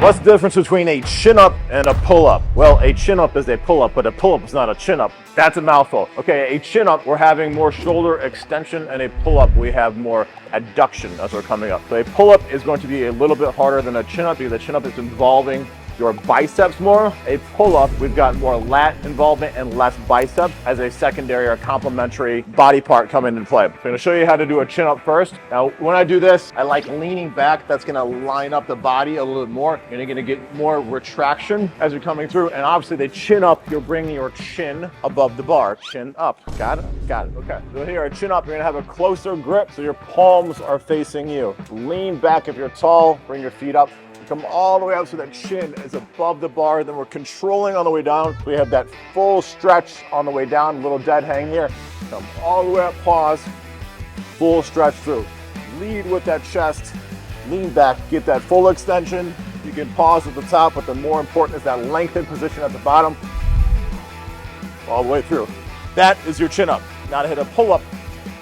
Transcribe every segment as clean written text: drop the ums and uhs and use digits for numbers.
What's the difference between a chin-up and a pull-up? Well, a chin-up is a pull-up, but a pull-up is not a chin-up. That's a mouthful. Okay, a chin-up, we're having more shoulder extension, and a pull-up, we have more adduction as we're coming up. So a pull-up is going to be a little bit harder than a chin-up because a chin-up is involving your biceps more. A pull-up, we've got more lat involvement and less bicep as a secondary or complementary body part coming into play. So I'm gonna show you how to do a chin-up first. Now, when I do this, I like leaning back. That's gonna line up the body a little bit more. You're gonna get more retraction as you're coming through. And obviously the chin up, you're bringing your chin above the bar. Chin up, got it? Got it, okay. So here, a chin up, you're gonna have a closer grip so your palms are facing you. Lean back if you're tall, bring your feet up. Come all the way up so that chin is above the bar. Then we're controlling on the way down. We have that full stretch on the way down, a little dead hang here. Come all the way up, pause, full stretch through. Lead with that chest, lean back, get that full extension. You can pause at the top, but the more important is that lengthened position at the bottom, all the way through. That is your chin up. Now to hit a pull up,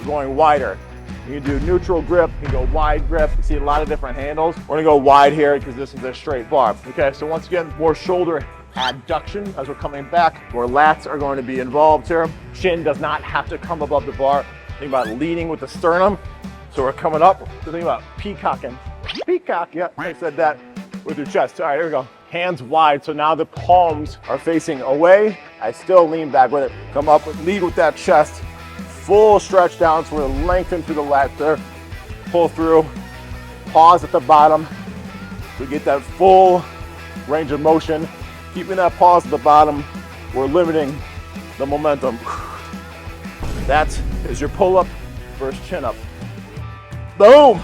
we're going wider. You can do neutral grip, you can go wide grip. You see a lot of different handles. We're gonna go wide here because this is a straight bar. Okay, so once again, more shoulder adduction as we're coming back. More lats are going to be involved here. Chin does not have to come above the bar. Think about leading with the sternum. So we're coming up. So think about peacocking. Peacock, yeah, I said that with your chest. All right, here we go. Hands wide, so now the palms are facing away. I still lean back with it. Come up, lead with that chest. Full stretch down, so we're gonna lengthen through the lats there. Pull through, pause at the bottom. So get that full range of motion. Keeping that pause at the bottom, we're limiting the momentum. That is your pull-up versus chin-up. Boom!